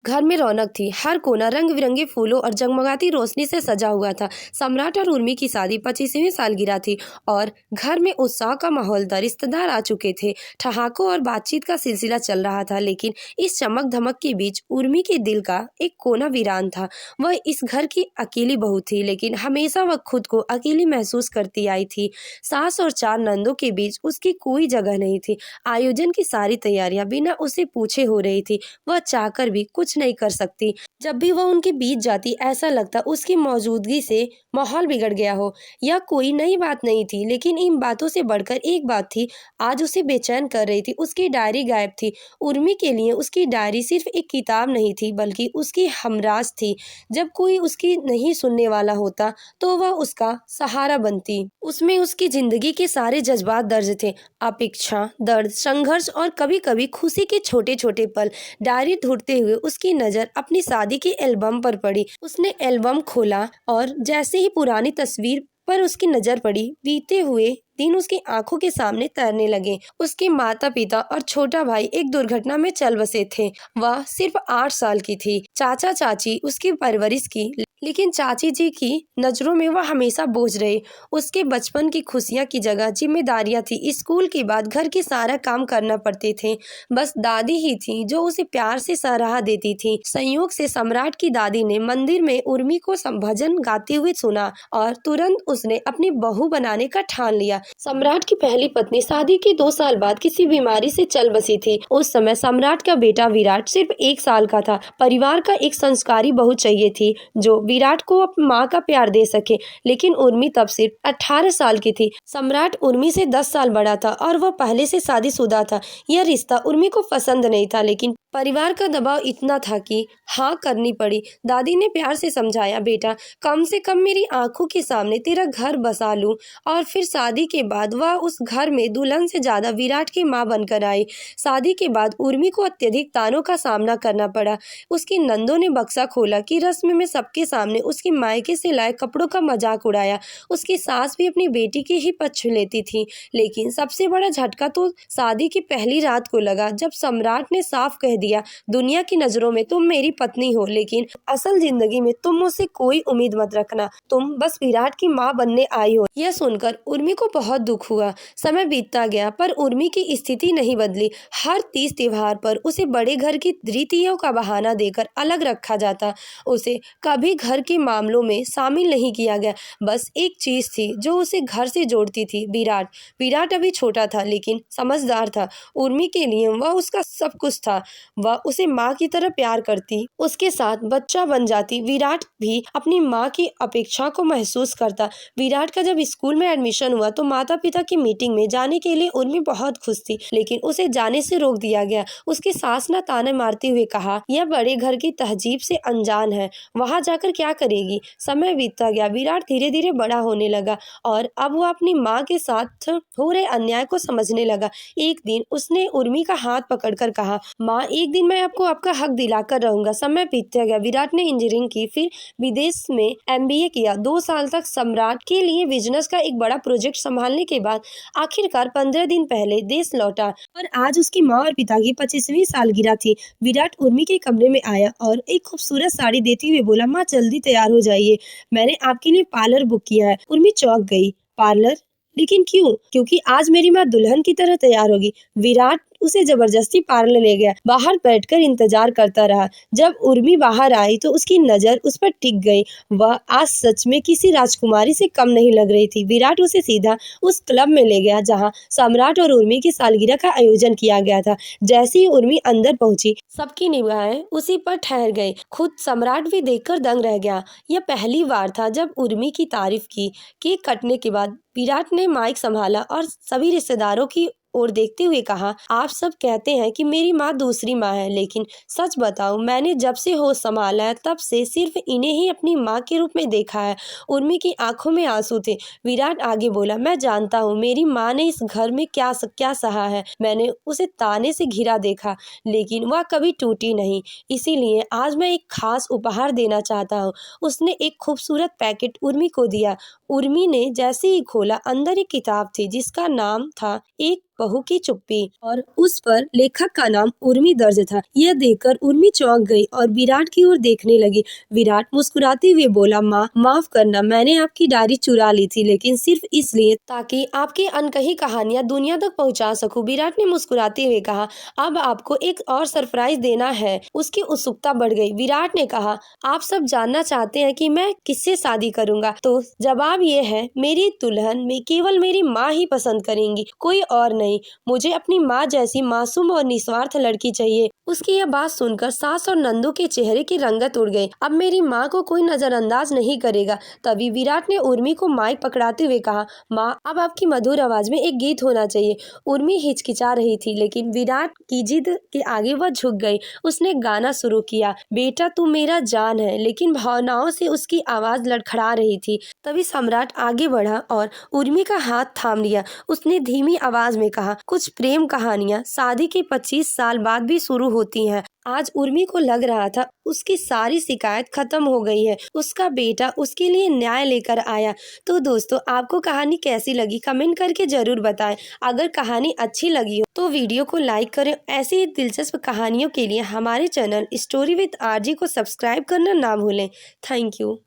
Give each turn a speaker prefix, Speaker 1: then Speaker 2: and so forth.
Speaker 1: घर में रौनक थी। हर कोना रंग बिरंगे फूलों और जगमगाती रोशनी से सजा हुआ था। सम्राट और उर्मी की शादी 25वीं सालगिरह थी और घर में उत्साह का माहौल था। रिश्तेदार आ चुके थे। ठहाकों और बातचीत का सिलसिला चल रहा था, लेकिन इस चमक धमक के बीच उर्मी के दिल का एक कोना वीरान था। वह इस घर की अकेली बहू थी, लेकिन हमेशा वह खुद को अकेली महसूस करती आई थी। सास और 4 नंदों के बीच उसकी कोई जगह नहीं थी। आयोजन की सारी तैयारियां बिना उसे पूछे हो रही थी। वह चाहकर भी कुछ नहीं कर सकती। जब भी वह उनके बीच जाती, ऐसा लगता उसकी मौजूदगी से माहौल बिगड़ गया हो। यह कोई नई बात नहीं थी, लेकिन इन बातों से बढ़कर एक बात थी, आज उसे बेचैन कर रही थी। उसकी डायरी गायब थी। उर्मी के लिए उसकी डायरी सिर्फ एक किताब नहीं थी, बल्कि उसकी हमराज थी। जब कोई उसकी नहीं सुनने वाला होता, तो वह उसका सहारा बनती। उसमें उसकी जिंदगी के सारे जज्बात दर्ज थे। अपेक्षा, दर्द, संघर्ष और कभी कभी खुशी के छोटे छोटे पल। डायरी ढूंढते हुए उसकी नजर अपनी शादी के एल्बम पर पड़ी। उसने एल्बम खोला और जैसे ही पुरानी तस्वीर पर उसकी नजर पड़ी, बीते हुए दिन उसकी आंखों के सामने तैरने लगे। उसके माता पिता और छोटा भाई एक दुर्घटना में चल बसे थे। वह सिर्फ 8 साल की थी। चाचा चाची उसकी परवरिश की, लेकिन चाची जी की नजरों में वह हमेशा बोझ रहे। उसके बचपन की खुशियां की जगह जिम्मेदारियां थी। स्कूल के बाद घर के सारा काम करना पड़ते थे। बस दादी ही थी जो उसे प्यार से सराहा देती थी। संयोग से सम्राट की दादी ने मंदिर में उर्मी को भजन गाते हुए सुना और तुरंत उसने अपनी बहू बनाने का ठान लिया। सम्राट की पहली पत्नी शादी के 2 साल बाद किसी बीमारी से चल बसी थी। उस समय सम्राट का बेटा विराट सिर्फ 1 साल का था। परिवार का एक संस्कारी बहू चाहिए थी जो विराट को अपनी माँ का प्यार दे सके, लेकिन उर्मी तब सिर्फ 18 साल की थी। सम्राट उर्मी से 10 साल बड़ा था और वह पहले से शादीशुदा था। यह रिश्ता उर्मी को पसंद नहीं था, लेकिन परिवार का दबाव इतना था कि हाँ करनी पड़ी। दादी ने प्यार से समझाया, बेटा कम से कम मेरी आंखों के सामने तेरा घर बसा लूं। और फिर शादी के बाद वह उस घर में दुल्हन से ज्यादा विराट की माँ बनकर आई। शादी के बाद उर्मी को अत्यधिक तानों का सामना करना पड़ा। उसकी नंदों ने बक्सा खोला कि रस्म में सबके सामने उसकी मायके से लाए कपड़ों का मजाक उड़ाया। उसकी सास भी अपनी बेटी के ही पक्ष लेती थी। लेकिन सबसे बड़ा झटका तो शादी की पहली रात को लगा, जब सम्राट ने साफ कह दिया, दुनिया की नजरों में तुम मेरी पत्नी हो, लेकिन असल जिंदगी में तुम मुझसे कोई उम्मीद मत रखना। तुम बस विराट की माँ बनने आई हो। यह सुनकर उर्मी को बहुत दुख हुआ। समय बीतता गया, पर उर्मी की स्थिति नहीं बदली। हर तीज त्योहार पर उसे बड़े घर की रीतियों का बहाना देकर अलग रखा जाता। उसे कभी घर के मामलों में शामिल नहीं किया गया। बस एक चीज थी जो उसे घर से जोड़ती थी, विराट। विराट अभी छोटा था, लेकिन समझदार था। उर्मी के लिए वह उसका सब कुछ था। वह उसे माँ की तरह प्यार करती, उसके साथ बच्चा बन जाती। विराट भी अपनी माँ की अपेक्षा को महसूस करता। विराट का जब स्कूल में एडमिशन हुआ तो माता पिता की मीटिंग में जाने के लिए उर्मी बहुत खुश थी, लेकिन उसे जाने से रोक दिया गया। उसकी सास ने ताने मारते हुए कहा, यह बड़े घर की तहजीब से अनजान है, वहां जाकर क्या करेगी। समय बीतता गया। विराट धीरे धीरे बड़ा होने लगा और अब वह अपनी माँ के साथ हो रहे अन्याय को समझने लगा। एक दिन उसने उर्मी का हाथ पकड़कर कहा, माँ एक दिन मैं आपको आपका हक दिलाकर रहूंगा। समय बीतता गया। विराट ने इंजीनियरिंग की, फिर विदेश में MBA किया। 2 साल तक सम्राट के लिए बिजनेस का एक बड़ा प्रोजेक्ट संभालने के बाद आखिरकार 15 दिन पहले देश लौटा। और आज उसकी माँ और पिता की 25वीं सालगिरह थी। विराट उर्मी के कमरे में आया और एक खूबसूरत साड़ी देते हुए बोला, माँ जल्दी तैयार हो जाइए, मैंने आपके लिए पार्लर बुक किया है। उर्मी चौंक गई। पार्लर? लेकिन क्यों? क्योंकि आज मेरी माँ दुल्हन की तरह तैयार होगी। विराट उसे जबरदस्ती पार्लर ले गया। बाहर बैठकर इंतजार करता रहा। जब उर्मी बाहर आई तो उसकी नजर उस पर टिक गई। वह आज सच में किसी राजकुमारी से कम नहीं लग रही थी। विराट उसे सीधा उस क्लब में ले गया जहां सम्राट और उर्मी की सालगिरह का आयोजन किया गया था। जैसे ही उर्मी अंदर पहुंची, सबकी निगाहें उसी पर ठहर गई। खुद सम्राट भी देखकर दंग रह गया। यह पहली बार था जब उर्मी की तारीफ की। केक कटने के बाद विराट ने माइक संभाला और सभी रिश्तेदारों की और देखते हुए कहा, आप सब कहते हैं कि मेरी माँ दूसरी माँ है, लेकिन सच बताऊं, मैंने जब से होश संभाला है तब से सिर्फ इन्हें ही अपनी माँ के रूप में देखा है। उर्मी की आंखों में आंसू थे। विराट आगे बोला, मैं जानता हूँ मेरी माँ ने इस घर में क्या सहा है। मैंने उसे ताने से घिरा देखा, लेकिन वह कभी टूटी नहीं। इसीलिए आज मैं एक खास उपहार देना चाहता हूँ। उसने एक खूबसूरत पैकेट उर्मी को दिया। उर्मी ने जैसे ही खोला, अंदर एक किताब थी जिसका नाम था एक बहू की चुप्पी और उस पर लेखक का नाम उर्मी दर्ज था। यह देखकर उर्मी चौंक गई और विराट की ओर देखने लगी। विराट मुस्कुराते हुए बोला, माँ माफ करना, मैंने आपकी डायरी चुरा ली थी, लेकिन सिर्फ इसलिए ताकि आपकी अनकही कहानियां दुनिया तक पहुंचा सकूं। विराट ने मुस्कुराते हुए कहा, अब आपको एक और सरप्राइज देना है। उसकी उत्सुकता बढ़ गई। विराट ने कहा, आप सब जानना चाहते हैं कि मैं किससे शादी करूंगा? तो जवाब ये है, मेरी दुल्हन में केवल मेरी माँ ही पसंद करेंगी, कोई और नहीं। मुझे अपनी माँ जैसी मासूम और निस्वार्थ लड़की चाहिए। उसकी यह बात सुनकर सास और नंदू के चेहरे की रंगत उड़ गई। अब मेरी माँ को कोई नजरअंदाज नहीं करेगा। तभी विराट ने उर्मी को माइक पकड़ाते हुए कहा, माँ अब आपकी मधुर आवाज में एक गीत होना चाहिए। उर्मी हिचकिचा रही थी, लेकिन विराट की जिद के आगे वह झुक गई। उसने गाना शुरू किया, बेटा तू मेरा जान है, लेकिन भावनाओं से उसकी आवाज लड़खड़ा रही थी। तभी सम्राट आगे बढ़ा और उर्मी का हाथ थाम लिया। उसने धीमी आवाज में कहा, कुछ प्रेम कहानियां शादी के 25 साल बाद भी शुरू होती हैं। आज उर्मी को लग रहा था उसकी सारी शिकायत खत्म हो गई है। उसका बेटा उसके लिए न्याय लेकर आया। तो दोस्तों, आपको कहानी कैसी लगी कमेंट करके जरूर बताएं। अगर कहानी अच्छी लगी हो तो वीडियो को लाइक करें। ऐसी ही दिलचस्प कहानियों के लिए हमारे चैनल स्टोरी विद आरजे को सब्सक्राइब करना ना भूलें। Thank you.